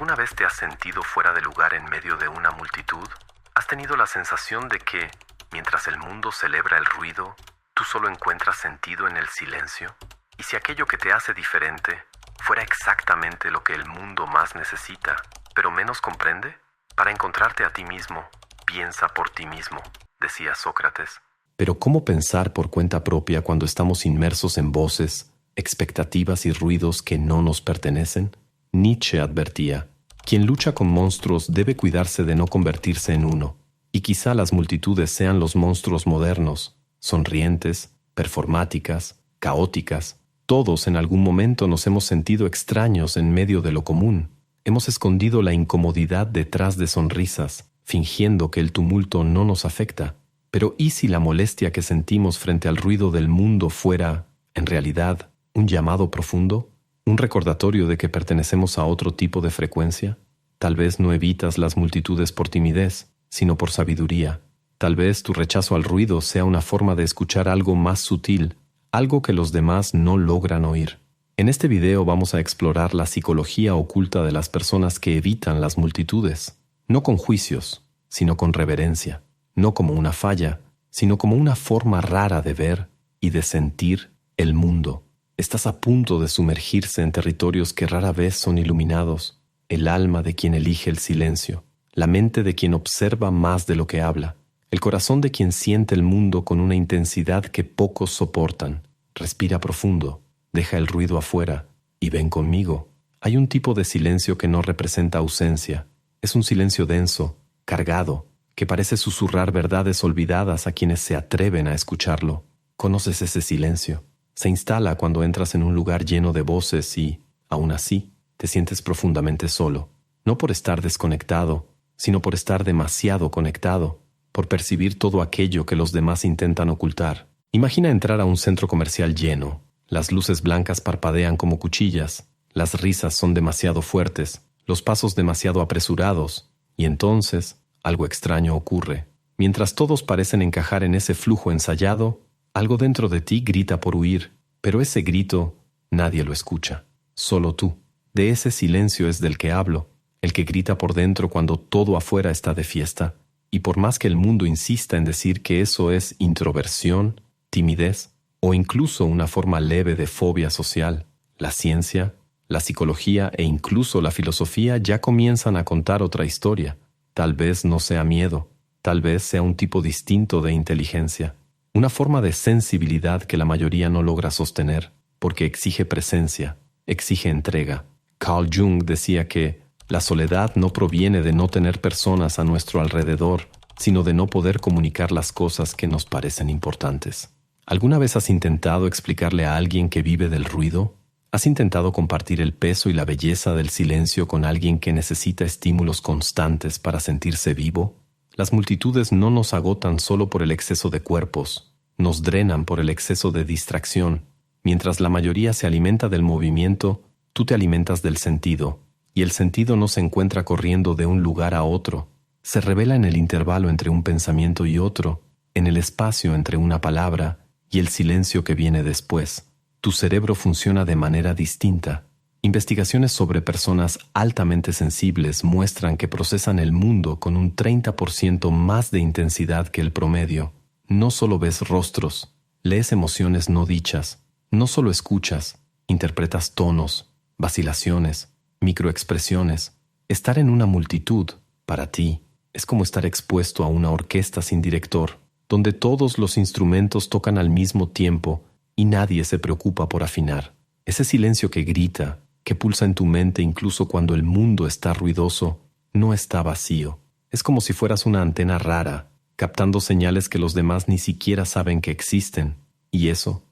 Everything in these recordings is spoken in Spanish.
¿Alguna vez te has sentido fuera de lugar en medio de una multitud? ¿Has tenido la sensación de que, mientras el mundo celebra el ruido, tú solo encuentras sentido en el silencio? ¿Y si aquello que te hace diferente fuera exactamente lo que el mundo más necesita, pero menos comprende? Para encontrarte a ti mismo, piensa por ti mismo, decía Sócrates. Pero ¿cómo pensar por cuenta propia cuando estamos inmersos en voces, expectativas y ruidos que no nos pertenecen? Nietzsche advertía: quien lucha con monstruos debe cuidarse de no convertirse en uno. Y quizá las multitudes sean los monstruos modernos, sonrientes, performáticas, caóticas. Todos en algún momento nos hemos sentido extraños en medio de lo común. Hemos escondido la incomodidad detrás de sonrisas, fingiendo que el tumulto no nos afecta. Pero ¿y si la molestia que sentimos frente al ruido del mundo fuera, en realidad, un llamado profundo? ¿Un recordatorio de que pertenecemos a otro tipo de frecuencia? Tal vez no evitas las multitudes por timidez, sino por sabiduría. Tal vez tu rechazo al ruido sea una forma de escuchar algo más sutil, algo que los demás no logran oír. En este video vamos a explorar la psicología oculta de las personas que evitan las multitudes, no con juicios, sino con reverencia, no como una falla, sino como una forma rara de ver y de sentir el mundo. Estás a punto de sumergirse en territorios que rara vez son iluminados, el alma de quien elige el silencio, la mente de quien observa más de lo que habla, el corazón de quien siente el mundo con una intensidad que pocos soportan. Respira profundo, deja el ruido afuera y ven conmigo. Hay un tipo de silencio que no representa ausencia. Es un silencio denso, cargado, que parece susurrar verdades olvidadas a quienes se atreven a escucharlo. ¿Conoces ese silencio? Se instala cuando entras en un lugar lleno de voces y, aún así, te sientes profundamente solo. No por estar desconectado, sino por estar demasiado conectado, por percibir todo aquello que los demás intentan ocultar. Imagina entrar a un centro comercial lleno. Las luces blancas parpadean como cuchillas, las risas son demasiado fuertes, los pasos demasiado apresurados, y entonces algo extraño ocurre. Mientras todos parecen encajar en ese flujo ensayado, algo dentro de ti grita por huir, pero ese grito nadie lo escucha, solo tú. De ese silencio es del que hablo, el que grita por dentro cuando todo afuera está de fiesta. Y por más que el mundo insista en decir que eso es introversión, timidez o incluso una forma leve de fobia social, la ciencia, la psicología e incluso la filosofía ya comienzan a contar otra historia. Tal vez no sea miedo, tal vez sea un tipo distinto de inteligencia. Una forma de sensibilidad que la mayoría no logra sostener, porque exige presencia, exige entrega. Carl Jung decía que la soledad no proviene de no tener personas a nuestro alrededor, sino de no poder comunicar las cosas que nos parecen importantes. ¿Alguna vez has intentado explicarle a alguien que vive del ruido? ¿Has intentado compartir el peso y la belleza del silencio con alguien que necesita estímulos constantes para sentirse vivo? Las multitudes no nos agotan solo por el exceso de cuerpos, nos drenan por el exceso de distracción. Mientras la mayoría se alimenta del movimiento, tú te alimentas del sentido, y el sentido no se encuentra corriendo de un lugar a otro. Se revela en el intervalo entre un pensamiento y otro, en el espacio entre una palabra y el silencio que viene después. Tu cerebro funciona de manera distinta. Investigaciones sobre personas altamente sensibles muestran que procesan el mundo con un 30% más de intensidad que el promedio. No solo ves rostros, lees emociones no dichas, no solo escuchas, interpretas tonos, vacilaciones, microexpresiones. Estar en una multitud, para ti, es como estar expuesto a una orquesta sin director, donde todos los instrumentos tocan al mismo tiempo y nadie se preocupa por afinar. Ese silencio que grita, que pulsa en tu mente incluso cuando el mundo está ruidoso, no está vacío. Es como si fueras una antena rara, captando señales que los demás ni siquiera saben que existen. Y eso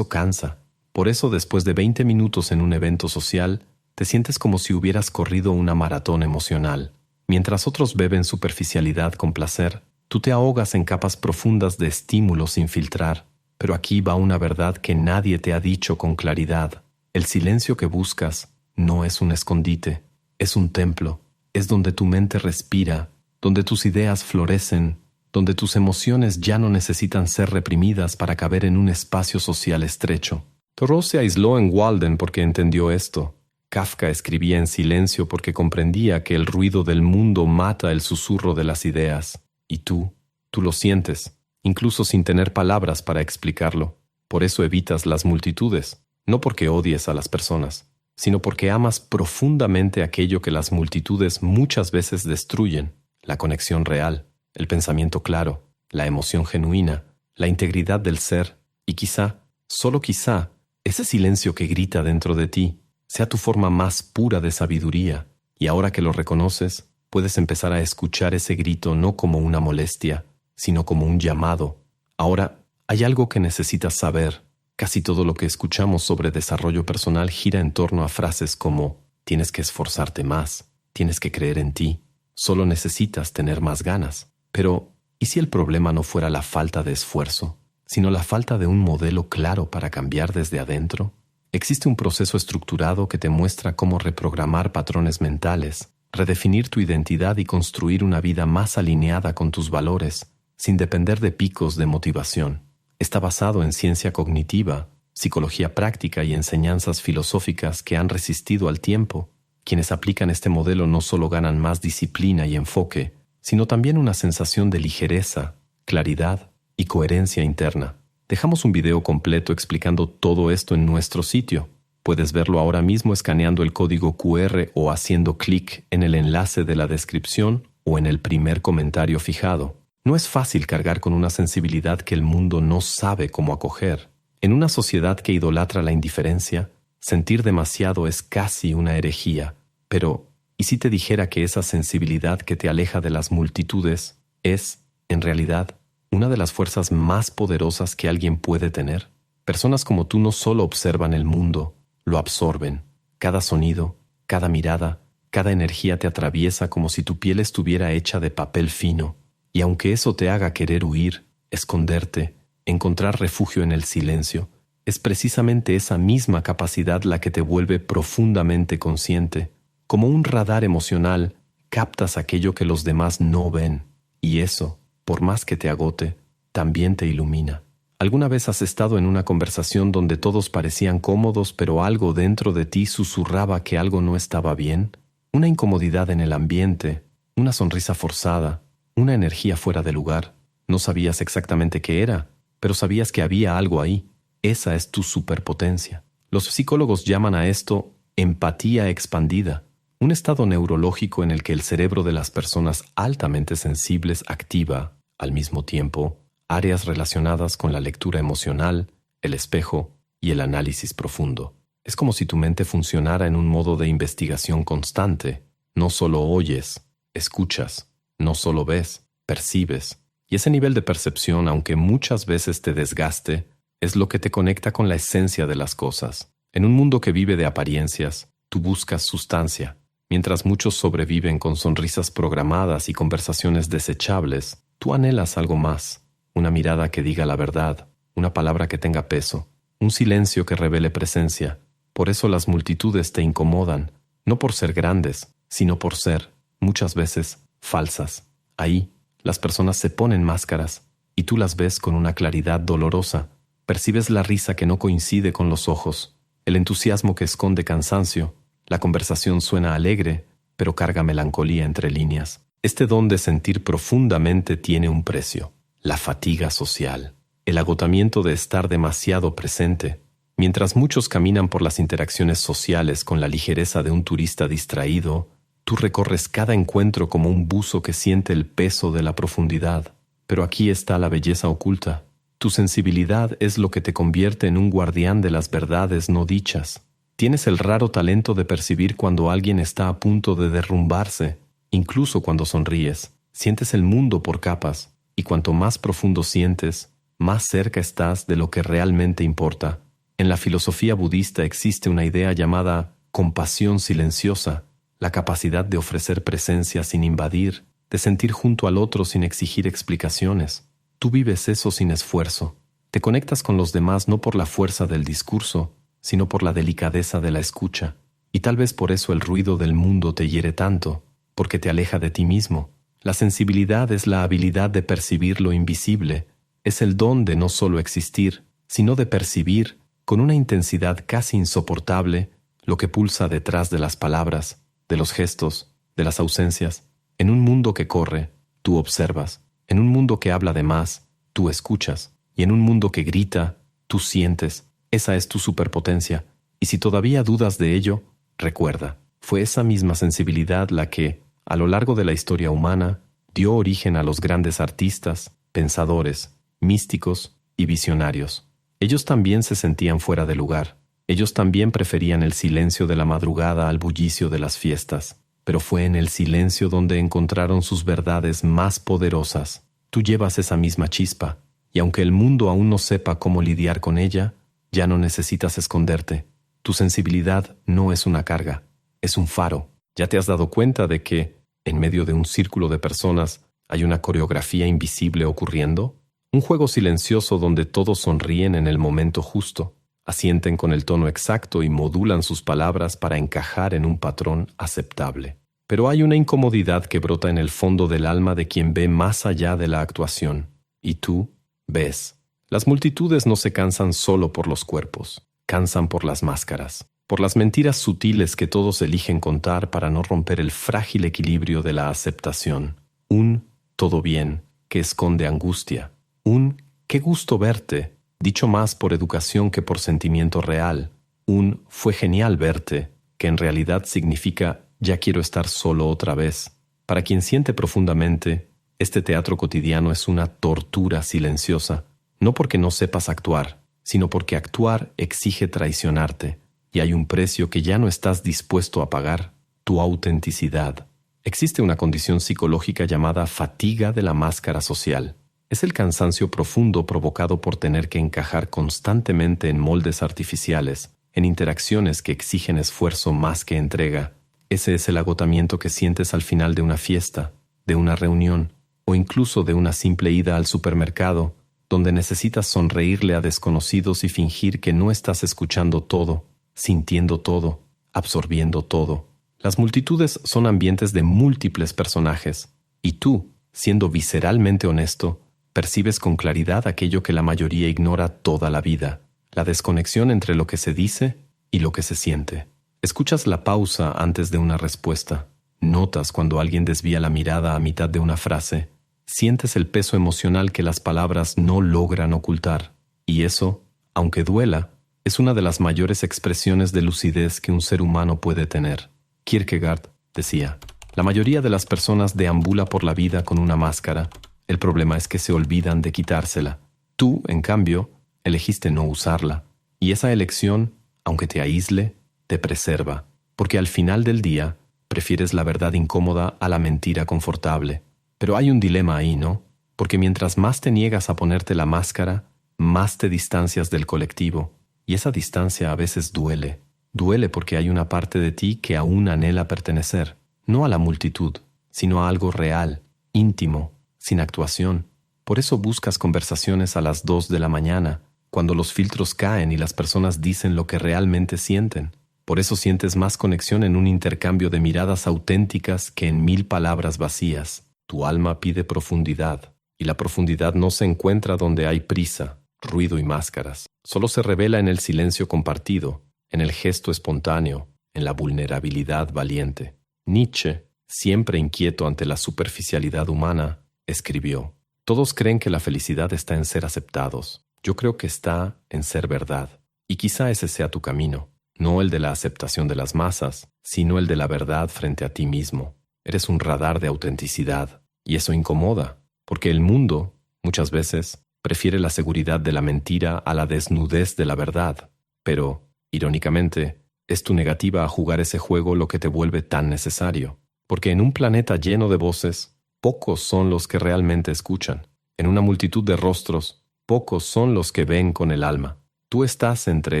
cansa. Por eso, después de 20 minutos en un evento social, te sientes como si hubieras corrido una maratón emocional. Mientras otros beben superficialidad con placer, tú te ahogas en capas profundas de estímulos sin filtrar. Pero aquí va una verdad que nadie te ha dicho con claridad. El silencio que buscas no es un escondite, es un templo. Es donde tu mente respira, donde tus ideas florecen, donde tus emociones ya no necesitan ser reprimidas para caber en un espacio social estrecho. Thoreau se aisló en Walden porque entendió esto. Kafka escribía en silencio porque comprendía que el ruido del mundo mata el susurro de las ideas. Y tú lo sientes, incluso sin tener palabras para explicarlo. Por eso evitas las multitudes, no porque odies a las personas, sino porque amas profundamente aquello que las multitudes muchas veces destruyen: la conexión real, el pensamiento claro, la emoción genuina, la integridad del ser y quizá, solo quizá, ese silencio que grita dentro de ti sea tu forma más pura de sabiduría, y ahora que lo reconoces, puedes empezar a escuchar ese grito no como una molestia, sino como un llamado. Ahora, hay algo que necesitas saber. Casi todo lo que escuchamos sobre desarrollo personal gira en torno a frases como: tienes que esforzarte más, tienes que creer en ti, solo necesitas tener más ganas. Pero, ¿y si el problema no fuera la falta de esfuerzo, sino la falta de un modelo claro para cambiar desde adentro? Existe un proceso estructurado que te muestra cómo reprogramar patrones mentales, redefinir tu identidad y construir una vida más alineada con tus valores, sin depender de picos de motivación. Está basado en ciencia cognitiva, psicología práctica y enseñanzas filosóficas que han resistido al tiempo. Quienes aplican este modelo no solo ganan más disciplina y enfoque, sino también una sensación de ligereza, claridad y coherencia interna. Dejamos un video completo explicando todo esto en nuestro sitio. Puedes verlo ahora mismo escaneando el código QR o haciendo clic en el enlace de la descripción o en el primer comentario fijado. No es fácil cargar con una sensibilidad que el mundo no sabe cómo acoger. En una sociedad que idolatra la indiferencia, sentir demasiado es casi una herejía. Pero, ¿y si te dijera que esa sensibilidad que te aleja de las multitudes es, en realidad, una de las fuerzas más poderosas que alguien puede tener? Personas como tú no solo observan el mundo, lo absorben. Cada sonido, cada mirada, cada energía te atraviesa como si tu piel estuviera hecha de papel fino. Y aunque eso te haga querer huir, esconderte, encontrar refugio en el silencio, es precisamente esa misma capacidad la que te vuelve profundamente consciente. Como un radar emocional, captas aquello que los demás no ven, y eso, por más que te agote, también te ilumina. ¿Alguna vez has estado en una conversación donde todos parecían cómodos, pero algo dentro de ti susurraba que algo no estaba bien? Una incomodidad en el ambiente, una sonrisa forzada, una energía fuera de lugar. No sabías exactamente qué era, pero sabías que había algo ahí. Esa es tu superpotencia. Los psicólogos llaman a esto empatía expandida, un estado neurológico en el que el cerebro de las personas altamente sensibles activa, al mismo tiempo, áreas relacionadas con la lectura emocional, el espejo y el análisis profundo. Es como si tu mente funcionara en un modo de investigación constante. No solo oyes, escuchas. No solo ves, percibes. Y ese nivel de percepción, aunque muchas veces te desgaste, es lo que te conecta con la esencia de las cosas. En un mundo que vive de apariencias, tú buscas sustancia. Mientras muchos sobreviven con sonrisas programadas y conversaciones desechables, tú anhelas algo más. Una mirada que diga la verdad, una palabra que tenga peso, un silencio que revele presencia. Por eso las multitudes te incomodan, no por ser grandes, sino por ser, muchas veces, falsas. Ahí, las personas se ponen máscaras y tú las ves con una claridad dolorosa. Percibes la risa que no coincide con los ojos, el entusiasmo que esconde cansancio. La conversación suena alegre, pero carga melancolía entre líneas. Este don de sentir profundamente tiene un precio: la fatiga social, el agotamiento de estar demasiado presente. Mientras muchos caminan por las interacciones sociales con la ligereza de un turista distraído, tú recorres cada encuentro como un buzo que siente el peso de la profundidad. Pero aquí está la belleza oculta. Tu sensibilidad es lo que te convierte en un guardián de las verdades no dichas. Tienes el raro talento de percibir cuando alguien está a punto de derrumbarse. Incluso cuando sonríes, sientes el mundo por capas, y cuanto más profundo sientes, más cerca estás de lo que realmente importa. En la filosofía budista existe una idea llamada compasión silenciosa, la capacidad de ofrecer presencia sin invadir, de sentir junto al otro sin exigir explicaciones. Tú vives eso sin esfuerzo. Te conectas con los demás no por la fuerza del discurso, sino por la delicadeza de la escucha. Y tal vez por eso el ruido del mundo te hiere tanto, porque te aleja de ti mismo. La sensibilidad es la habilidad de percibir lo invisible. Es el don de no solo existir, sino de percibir, con una intensidad casi insoportable, lo que pulsa detrás de las palabras, de los gestos, de las ausencias. En un mundo que corre, tú observas. En un mundo que habla de más, tú escuchas. Y en un mundo que grita, tú sientes. Esa es tu superpotencia. Y si todavía dudas de ello, recuerda, fue esa misma sensibilidad la que, a lo largo de la historia humana, dio origen a los grandes artistas, pensadores, místicos y visionarios. Ellos también se sentían fuera de lugar. Ellos también preferían el silencio de la madrugada al bullicio de las fiestas. Pero fue en el silencio donde encontraron sus verdades más poderosas. Tú llevas esa misma chispa, y aunque el mundo aún no sepa cómo lidiar con ella, ya no necesitas esconderte. Tu sensibilidad no es una carga, es un faro. ¿Ya te has dado cuenta de que, en medio de un círculo de personas, hay una coreografía invisible ocurriendo? Un juego silencioso donde todos sonríen en el momento justo, asienten con el tono exacto y modulan sus palabras para encajar en un patrón aceptable. Pero hay una incomodidad que brota en el fondo del alma de quien ve más allá de la actuación. Y tú ves. Las multitudes no se cansan solo por los cuerpos, cansan por las máscaras, por las mentiras sutiles que todos eligen contar para no romper el frágil equilibrio de la aceptación. Un todo bien que esconde angustia. Un qué gusto verte, dicho más por educación que por sentimiento real. Un fue genial verte, que en realidad significa ya quiero estar solo otra vez. Para quien siente profundamente, este teatro cotidiano es una tortura silenciosa, no porque no sepas actuar, sino porque actuar exige traicionarte, y hay un precio que ya no estás dispuesto a pagar, tu autenticidad. Existe una condición psicológica llamada fatiga de la máscara social. Es el cansancio profundo provocado por tener que encajar constantemente en moldes artificiales, en interacciones que exigen esfuerzo más que entrega. Ese es el agotamiento que sientes al final de una fiesta, de una reunión, o incluso de una simple ida al supermercado, donde necesitas sonreírle a desconocidos y fingir que no estás escuchando todo, sintiendo todo, absorbiendo todo. Las multitudes son ambientes de múltiples personajes, y tú, siendo visceralmente honesto, percibes con claridad aquello que la mayoría ignora toda la vida, la desconexión entre lo que se dice y lo que se siente. Escuchas la pausa antes de una respuesta, notas cuando alguien desvía la mirada a mitad de una frase, sientes el peso emocional que las palabras no logran ocultar, y eso, aunque duela, es una de las mayores expresiones de lucidez que un ser humano puede tener. Kierkegaard decía, la mayoría de las personas deambula por la vida con una máscara. El problema es que se olvidan de quitársela. Tú, en cambio, elegiste no usarla. Y esa elección, aunque te aísle, te preserva. Porque al final del día, prefieres la verdad incómoda a la mentira confortable. Pero hay un dilema ahí, ¿no? Porque mientras más te niegas a ponerte la máscara, más te distancias del colectivo. Y esa distancia a veces duele. Duele porque hay una parte de ti que aún anhela pertenecer, no a la multitud, sino a algo real, íntimo, sin actuación. Por eso buscas conversaciones a las 2 de la mañana, cuando los filtros caen y las personas dicen lo que realmente sienten. Por eso sientes más conexión en un intercambio de miradas auténticas que en 1000 palabras vacías. Tu alma pide profundidad, y la profundidad no se encuentra donde hay prisa, ruido y máscaras. Solo se revela en el silencio compartido, en el gesto espontáneo, en la vulnerabilidad valiente. Nietzsche, siempre inquieto ante la superficialidad humana, escribió, todos creen que la felicidad está en ser aceptados. Yo creo que está en ser verdad. Y quizá ese sea tu camino, no el de la aceptación de las masas, sino el de la verdad frente a ti mismo. Eres un radar de autenticidad, y eso incomoda, porque el mundo, muchas veces, prefiere la seguridad de la mentira a la desnudez de la verdad. Pero, irónicamente, es tu negativa a jugar ese juego lo que te vuelve tan necesario. Porque en un planeta lleno de voces, pocos son los que realmente escuchan. En una multitud de rostros, pocos son los que ven con el alma. Tú estás entre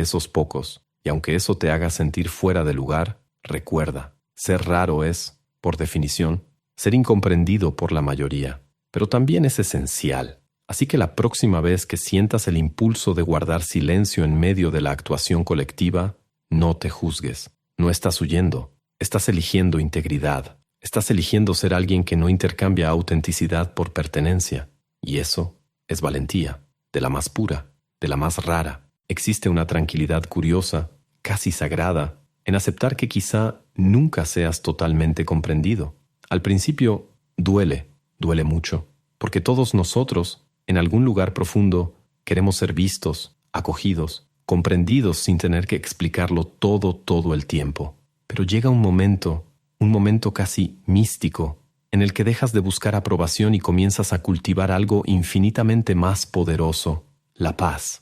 esos pocos, y aunque eso te haga sentir fuera de lugar, recuerda, ser raro es, por definición, ser incomprendido por la mayoría. Pero también es esencial. Así que la próxima vez que sientas el impulso de guardar silencio en medio de la actuación colectiva, no te juzgues. No estás huyendo, estás eligiendo integridad. Estás eligiendo ser alguien que no intercambia autenticidad por pertenencia. Y eso es valentía, de la más pura, de la más rara. Existe una tranquilidad curiosa, casi sagrada, en aceptar que quizá nunca seas totalmente comprendido. Al principio duele mucho, porque todos nosotros, en algún lugar profundo, queremos ser vistos, acogidos, comprendidos sin tener que explicarlo todo el tiempo. Pero llega un momento casi místico, en el que dejas de buscar aprobación y comienzas a cultivar algo infinitamente más poderoso, la paz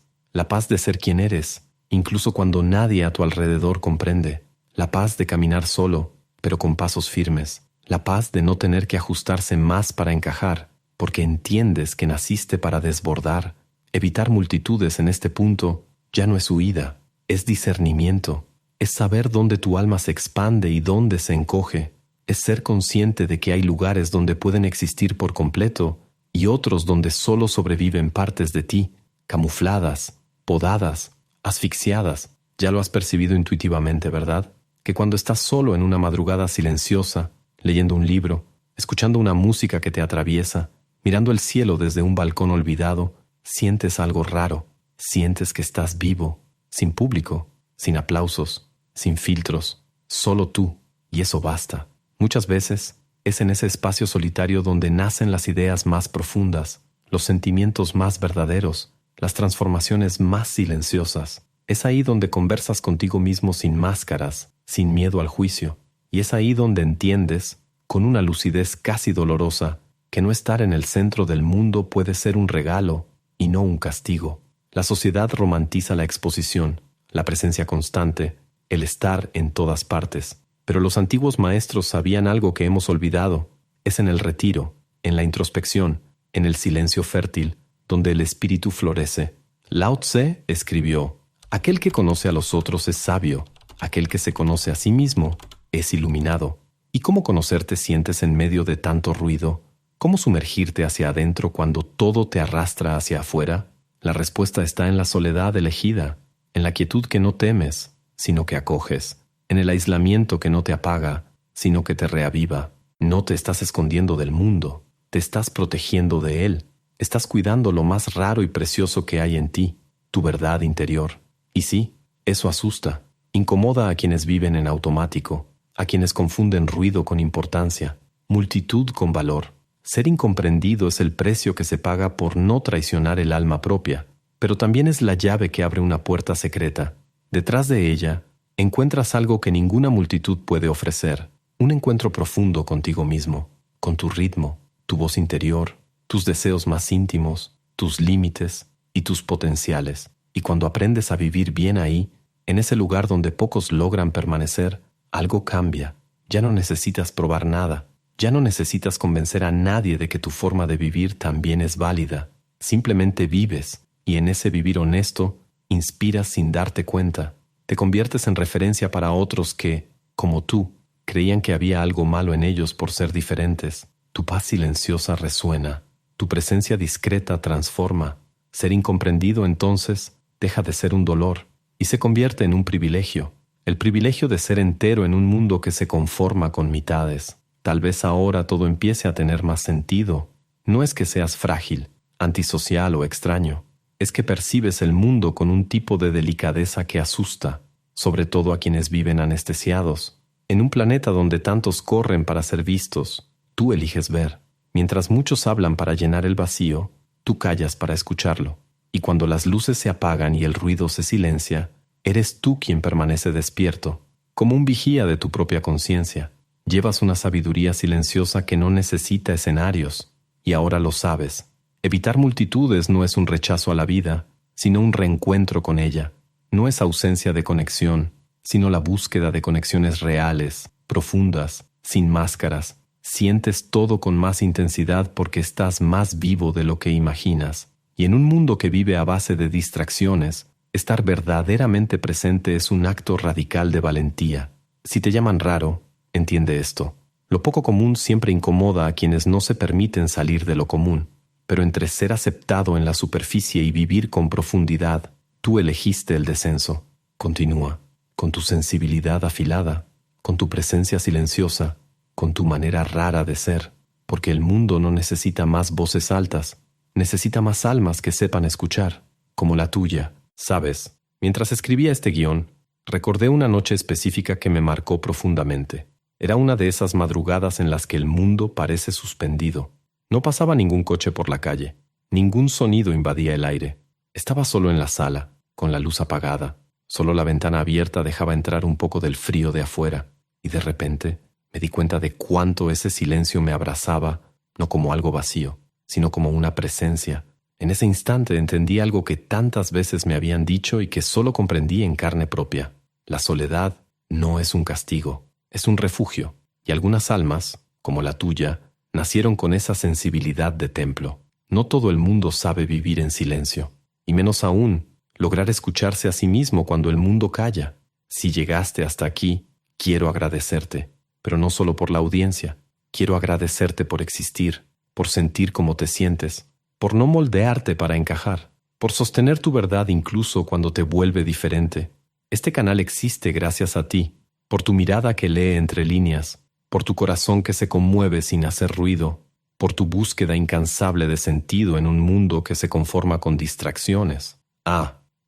de ser quien eres, incluso cuando nadie a tu alrededor comprende, la paz de caminar solo, pero con pasos firmes, la paz de no tener que ajustarse más para encajar, porque entiendes que naciste para desbordar. Evitar multitudes en este punto ya no es huida, es discernimiento, es saber dónde tu alma se expande y dónde se encoge, es ser consciente de que hay lugares donde pueden existir por completo y otros donde solo sobreviven partes de ti, camufladas, podadas, asfixiadas. Ya lo has percibido intuitivamente, ¿verdad? Que cuando estás solo en una madrugada silenciosa, leyendo un libro, escuchando una música que te atraviesa, mirando el cielo desde un balcón olvidado, sientes algo raro, sientes que estás vivo, sin público, sin aplausos, sin filtros, solo tú, y eso basta. Muchas veces es en ese espacio solitario donde nacen las ideas más profundas, los sentimientos más verdaderos, las transformaciones más silenciosas. Es ahí donde conversas contigo mismo sin máscaras, sin miedo al juicio. Y es ahí donde entiendes, con una lucidez casi dolorosa, que no estar en el centro del mundo puede ser un regalo y no un castigo. La sociedad romantiza la exposición, la presencia constante, el estar en todas partes. Pero los antiguos maestros sabían algo que hemos olvidado. Es en el retiro, en la introspección, en el silencio fértil, donde el espíritu florece. Lao Tse escribió: aquel que conoce a los otros es sabio, aquel que se conoce a sí mismo es iluminado. ¿Y cómo conocerte sientes en medio de tanto ruido? ¿Cómo sumergirte hacia adentro cuando todo te arrastra hacia afuera? La respuesta está en la soledad elegida, en la quietud que no temes, sino que acoges, en el aislamiento que no te apaga, sino que te reaviva. No te estás escondiendo del mundo, te estás protegiendo de él. Estás cuidando lo más raro y precioso que hay en ti, tu verdad interior. Y sí, eso asusta, incomoda a quienes viven en automático, a quienes confunden ruido con importancia, multitud con valor. Ser incomprendido es el precio que se paga por no traicionar el alma propia, pero también es la llave que abre una puerta secreta. Detrás de ella, encuentras algo que ninguna multitud puede ofrecer, un encuentro profundo contigo mismo, con tu ritmo, tu voz interior, tus deseos más íntimos, tus límites y tus potenciales. Y cuando aprendes a vivir bien ahí, en ese lugar donde pocos logran permanecer, algo cambia. Ya no necesitas probar nada. Ya no necesitas convencer a nadie de que tu forma de vivir también es válida. Simplemente vives, y en ese vivir honesto, inspiras sin darte cuenta. Te conviertes en referencia para otros que, como tú, creían que había algo malo en ellos por ser diferentes. Tu paz silenciosa resuena. Tu presencia discreta transforma. Ser incomprendido, entonces, deja de ser un dolor y se convierte en un privilegio. El privilegio de ser entero en un mundo que se conforma con mitades. Tal vez ahora todo empiece a tener más sentido. No es que seas frágil, antisocial o extraño. Es que percibes el mundo con un tipo de delicadeza que asusta, sobre todo a quienes viven anestesiados. En un planeta donde tantos corren para ser vistos, tú eliges ver. Mientras muchos hablan para llenar el vacío, tú callas para escucharlo. Y cuando las luces se apagan y el ruido se silencia, eres tú quien permanece despierto, como un vigía de tu propia conciencia. Llevas una sabiduría silenciosa que no necesita escenarios, y ahora lo sabes. Evitar multitudes no es un rechazo a la vida, sino un reencuentro con ella. No es ausencia de conexión, sino la búsqueda de conexiones reales, profundas, sin máscaras. Sientes todo con más intensidad porque estás más vivo de lo que imaginas. Y en un mundo que vive a base de distracciones, estar verdaderamente presente es un acto radical de valentía. Si te llaman raro, entiende esto. Lo poco común siempre incomoda a quienes no se permiten salir de lo común. Pero entre ser aceptado en la superficie y vivir con profundidad, tú elegiste el descenso. Continúa, con tu sensibilidad afilada, con tu presencia silenciosa, con tu manera rara de ser, porque el mundo no necesita más voces altas, necesita más almas que sepan escuchar, como la tuya. Sabes, mientras escribía este guión, Recordé una noche específica que me marcó profundamente. Era una de esas madrugadas en las que el mundo parece suspendido. No pasaba ningún coche por la calle. Ningún sonido invadía el aire. Estaba solo en la sala, con la luz apagada. Solo la ventana abierta dejaba entrar un poco del frío de afuera. Y de repente me di cuenta de cuánto ese silencio me abrazaba, no como algo vacío, sino como una presencia. En ese instante entendí algo que tantas veces me habían dicho y que solo comprendí en carne propia. La soledad no es un castigo, es un refugio. Y algunas almas, como la tuya, nacieron con esa sensibilidad de templo. No todo el mundo sabe vivir en silencio, y menos aún lograr escucharse a sí mismo cuando el mundo calla. Si llegaste hasta aquí, quiero agradecerte, pero no solo por la audiencia. Quiero agradecerte por existir, por sentir cómo te sientes, por no moldearte para encajar, por sostener tu verdad incluso cuando te vuelve diferente. Este canal existe gracias a ti, por tu mirada que lee entre líneas, por tu corazón que se conmueve sin hacer ruido, por tu búsqueda incansable de sentido en un mundo que se conforma con distracciones.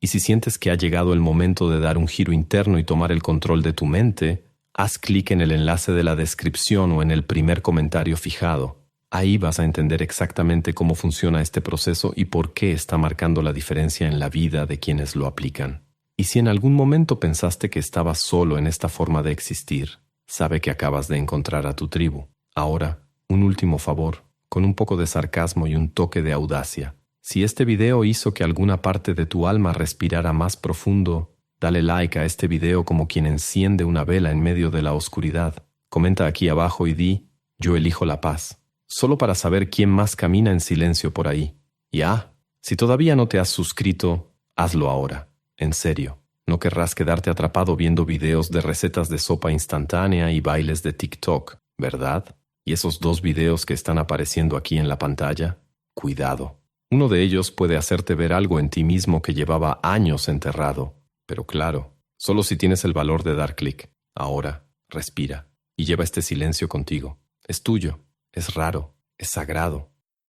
Y si sientes que ha llegado el momento de dar un giro interno y tomar el control de tu mente, haz clic en el enlace de la descripción o en el primer comentario fijado. Ahí vas a entender exactamente cómo funciona este proceso y por qué está marcando la diferencia en la vida de quienes lo aplican. Y si en algún momento pensaste que estabas solo en esta forma de existir, sabe que acabas de encontrar a tu tribu. Ahora, un último favor, con un poco de sarcasmo y un toque de audacia. Si este video hizo que alguna parte de tu alma respirara más profundo, dale like a este video como quien enciende una vela en medio de la oscuridad. Comenta aquí abajo y di, yo elijo la paz. Solo para saber quién más camina en silencio por ahí. Y si todavía no te has suscrito, hazlo ahora. En serio, no querrás quedarte atrapado viendo videos de recetas de sopa instantánea y bailes de TikTok, ¿verdad? Y esos 2 videos que están apareciendo aquí en la pantalla, cuidado. Uno de ellos puede hacerte ver algo en ti mismo que llevaba años enterrado. Pero claro, solo si tienes el valor de dar clic. Ahora, respira y lleva este silencio contigo. Es tuyo. Es raro, es sagrado,